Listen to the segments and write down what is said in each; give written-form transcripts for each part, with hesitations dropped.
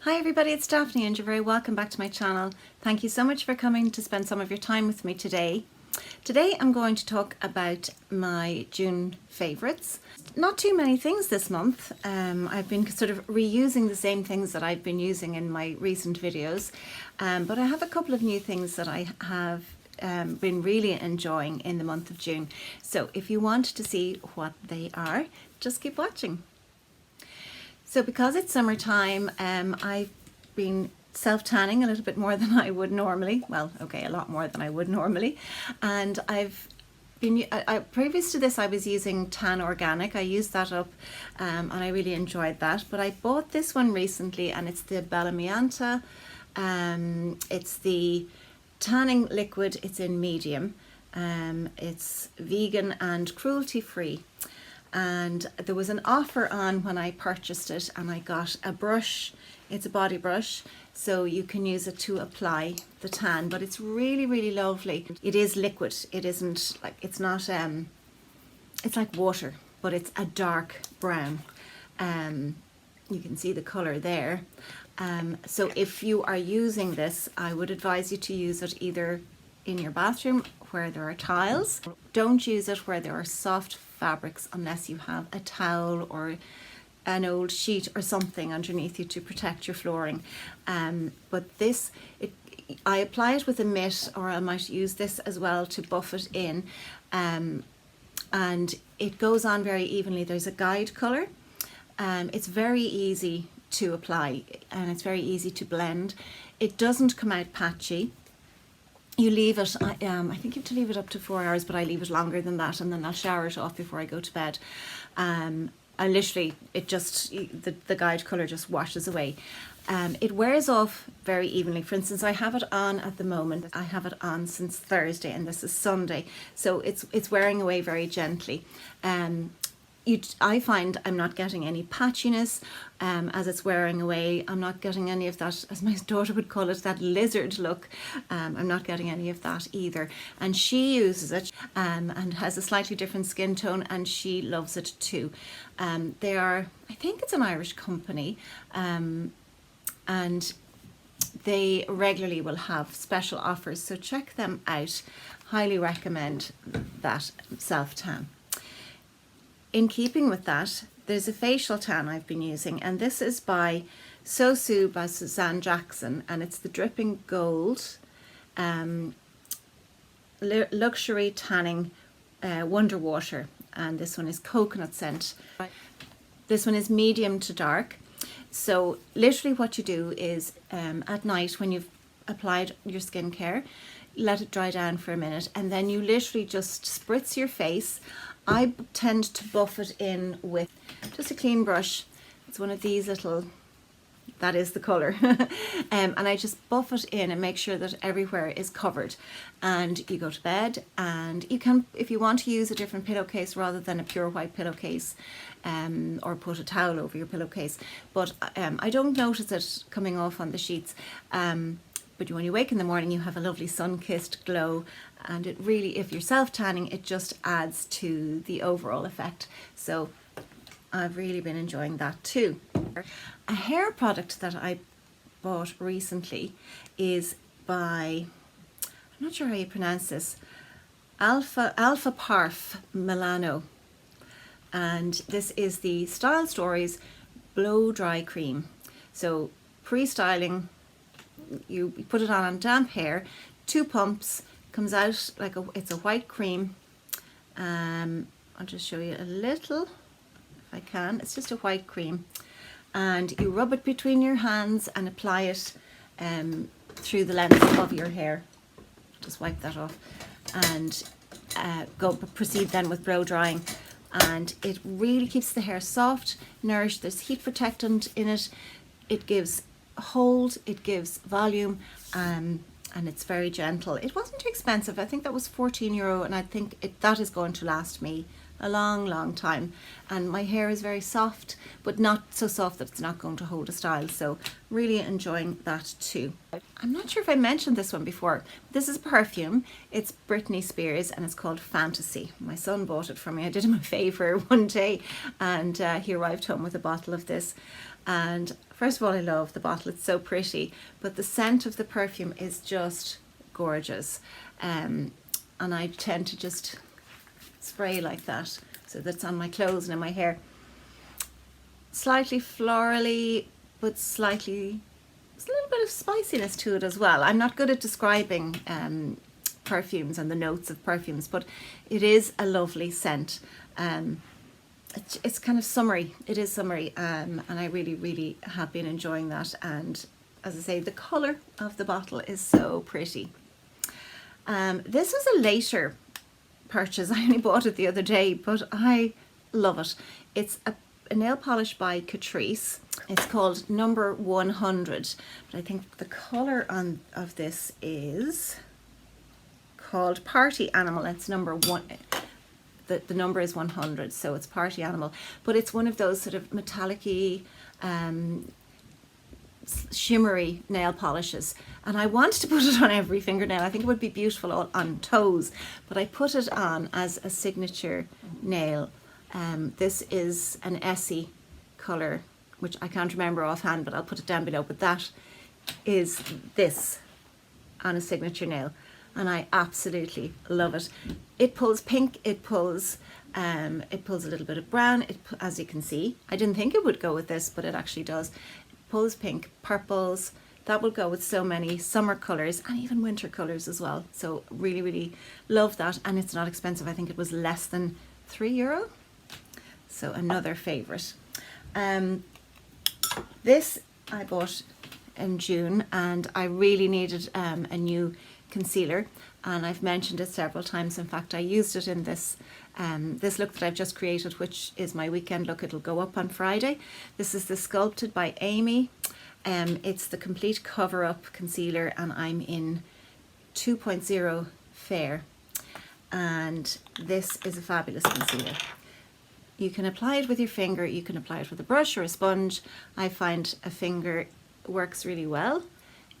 Hi everybody, it's Daphne and you're very welcome back to my channel. Thank you so much for coming to spend some of your time with me today. Today I'm going to talk about my June favourites. Not too many things this month. I've been sort of reusing the same things that I've been using in my recent videos, but I have a couple of new things that I have been really enjoying in the month of June. So if you want to see what they are, just keep watching. So because it's summertime, I've been self-tanning a little bit more than I would normally. Well, okay, a lot more than I would normally. And I've been, previous to this, I was using Tan Organic. I used that up and I really enjoyed that. But I bought this one recently and it's the Belliamianta. It's the Tanning Liquid. It's in medium. It's vegan and cruelty-free. And there was an offer on when I purchased it, and I got a brush. It's a body brush, so you can use it to apply the tan, but it's really lovely. It is liquid. It isn't like, it's not it's like water, but it's a dark brown. You can see the color there. So if you are using this, I would advise you to use it either in your bathroom where there are tiles. Don't use it where there are soft fabrics unless you have a towel or an old sheet or something underneath you to protect your flooring. But this, I apply it with a mitt, or I might use this as well to buff it in, and it goes on very evenly. There's a guide colour. It's very easy to apply and it's very easy to blend. It doesn't come out patchy. You leave it, I think you have to leave it up to 4 hours, but I leave it longer than that, and then I'll shower it off before I go to bed. And literally, it just, the guide colour just washes away. It wears off very evenly. For instance, I have it on at the moment. I have it on since Thursday, and this is Sunday, so it's wearing away very gently. I find I'm not getting any patchiness as it's wearing away. I'm not getting any of that, as my daughter would call it, that lizard look. I'm not getting any of that either. And she uses it and has a slightly different skin tone, and she loves it too. They are, I think it's an Irish company, and they regularly will have special offers, so check them out. Highly recommend that self-tan. In keeping with that, there's a facial tan I've been using, and this is by SoSu by Suzanne Jackson, and it's the Dripping Gold Luxury Tanning Wonder Water, and this one is coconut scent. This one is medium to dark. So literally what you do is at night when you've applied your skincare, let it dry down for a minute, and then you literally just spritz your face. I tend to buff it in with just a clean brush. It's one of these little, that is the colour. And I just buff it in and make sure that everywhere is covered. And you go to bed, and you can, if you want to use a different pillowcase rather than a pure white pillowcase, or put a towel over your pillowcase. But I don't notice it coming off on the sheets. But when you wake in the morning, you have a lovely sun-kissed glow, and it really, if you're self-tanning, it just adds to the overall effect. So I've really been enjoying that too. A hair product that I bought recently is by, I'm not sure how you pronounce this, Alfaparf Milano, and this is the Style Stories Blow Dry Cream. So pre-styling, you put it on damp hair, 2 pumps, comes out like it's a white cream. I'll just show you a little if I can. It's just a white cream, and you rub it between your hands and apply it through the length of your hair. Just wipe that off and proceed then with blow drying, and it really keeps the hair soft, nourished. There's heat protectant in it. It gives hold, it gives volume, and it's very gentle. It wasn't too expensive. I think that was €14, and I think that is going to last me a long time. And my hair is very soft, but not so soft that it's not going to hold a style. So really enjoying that too. I'm not sure if I mentioned this one before. This is perfume. It's Brittany Spears, and it's called Fantasy. My son bought it for me. I did him a favour one day, and he arrived home with a bottle of this. And First of all, I love the bottle, it's so pretty, but the scent of the perfume is just gorgeous. And I tend to just spray like that, so that's on my clothes and in my hair. Slightly florally, but there's a little bit of spiciness to it as well. I'm not good at describing perfumes and the notes of perfumes, but it is a lovely scent. It's kind of summery. It is summery, and I really have been enjoying that. And as I say, the colour of the bottle is so pretty. This was a later purchase. I only bought it the other day, but I love it. It's a nail polish by Catrice. It's called number 100, but I think the colour of this is called Party Animal. It's number one. The number is 100, so it's Party Animal, but it's one of those sort of metallic-y, shimmery nail polishes, and I wanted to put it on every fingernail. I think it would be beautiful on toes, but I put it on as a signature nail. This is an Essie colour, which I can't remember offhand, but I'll put it down below. But that is this on a signature nail, and I absolutely love it. It pulls pink, it pulls a little bit of brown, as you can see. I didn't think it would go with this, but it actually does. It pulls pink, purples, that will go with so many summer colours and even winter colours as well. So really love that, and it's not expensive. I think it was less than €3. So another favourite. This I bought in June, and I really needed a new concealer, and I've mentioned it several times. In fact, I used it in this this look that I've just created, which is my weekend look. It'll go up on Friday. This is the Sculpted by Aimee. It's the complete cover up concealer, and I'm in 2.0 Fair, and this is a fabulous concealer. You can apply it with your finger, you can apply it with a brush or a sponge. I find a finger works really well.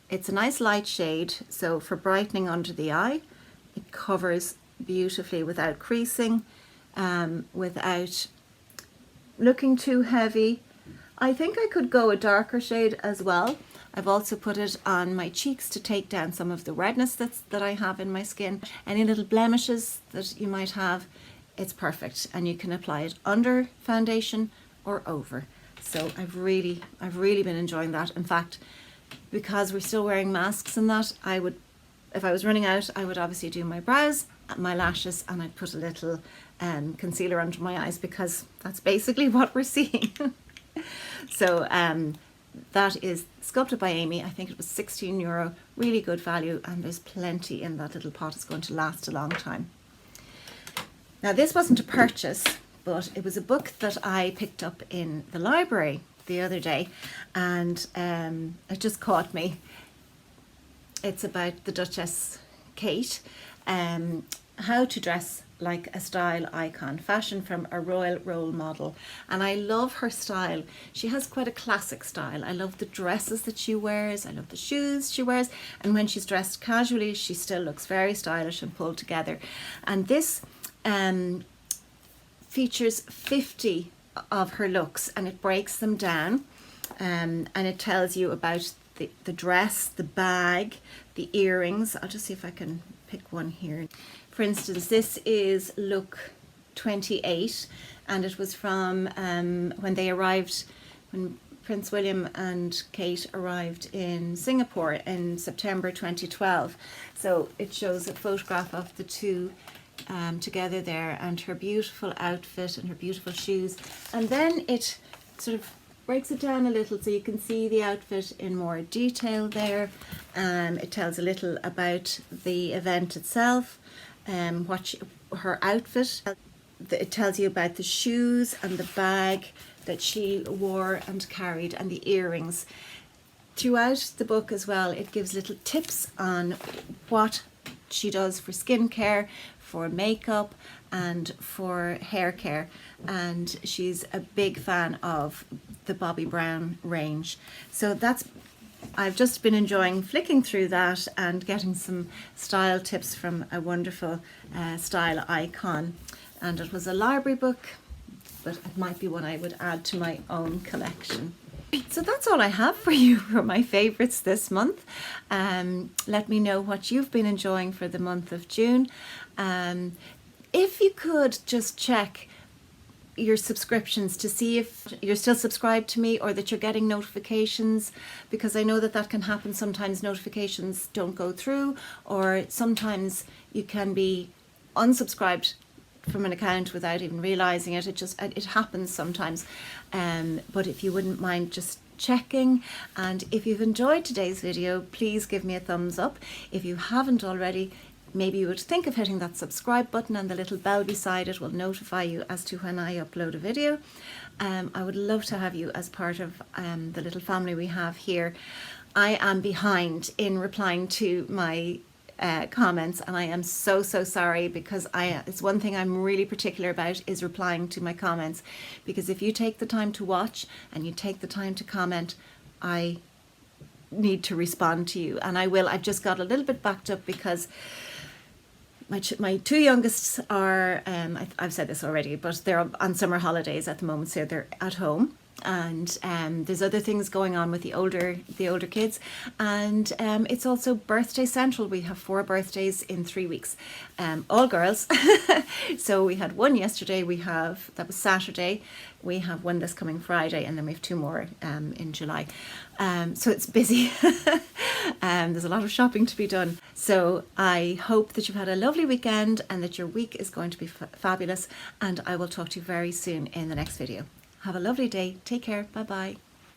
It's a nice light shade, so for brightening under the eye, it covers beautifully without creasing, without looking too heavy. I think I could go a darker shade as well. I've also put it on my cheeks to take down some of the redness that I have in my skin. Any little blemishes that you might have, it's perfect, and you can apply it under foundation or over. So I've really been enjoying that. In fact, because we're still wearing masks and that, I would, if I was running out, I would obviously do my brows, my lashes, and I'd put a little concealer under my eyes, because that's basically what we're seeing. So that is Sculpted by Aimee. I think it was €16, really good value, and there's plenty in that little pot. It's going to last a long time. Now, this wasn't a purchase, but it was a book that I picked up in the library the other day, and it just caught me. It's about the Duchess Kate, how to dress like a style icon, fashion from a royal role model. And I love her style. She has quite a classic style. I love the dresses that she wears, I love the shoes she wears, and when she's dressed casually, she still looks very stylish and pulled together. And this features 50 of her looks, and it breaks them down, and it tells you about the dress, the bag, the earrings. I'll just see if I can pick one here. For instance, this is look 28, and it was from when they arrived, when Prince William and Kate arrived in Singapore in September 2012. So it shows a photograph of the two together there, and her beautiful outfit and her beautiful shoes, and then it sort of breaks it down a little so you can see the outfit in more detail there. It tells a little about the event itself, her outfit. It tells you about the shoes and the bag that she wore and carried, and the earrings. Throughout the book as well, it gives little tips on what she does for skincare, for makeup, and for hair care, and she's a big fan of the Bobbi Brown range. So I've just been enjoying flicking through that and getting some style tips from a wonderful style icon. And it was a library book, but it might be one I would add to my own collection. So that's all I have for you for my favourites this month. Let me know what you've been enjoying for the month of June. If you could just check your subscriptions to see if you're still subscribed to me or that you're getting notifications, because I know that that can happen. Sometimes notifications don't go through, or sometimes you can be unsubscribed from an account without even realizing it. It happens sometimes. But if you wouldn't mind just checking, and if you've enjoyed today's video, please give me a thumbs up. If you haven't already, maybe you would think of hitting that subscribe button, and the little bell beside it will notify you as to when I upload a video. I would love to have you as part of the little family we have here. I am behind in replying to my comments, and I am so sorry, because it's one thing I'm really particular about, is replying to my comments, because if you take the time to watch and you take the time to comment, I need to respond to you, and I will. I've just got a little bit backed up because my two youngest are, I've said this already, but they're on summer holidays at the moment, so they're at home, and there's other things going on with the older kids, and it's also birthday central. We have 4 birthdays in 3 weeks, all girls. So we had one yesterday, that was Saturday, we have one this coming Friday, and then we have 2 more in July. So it's busy. There's a lot of shopping to be done. So I hope that you've had a lovely weekend and that your week is going to be fabulous, and I will talk to you very soon in the next video. Have a lovely day. Take care. Bye bye.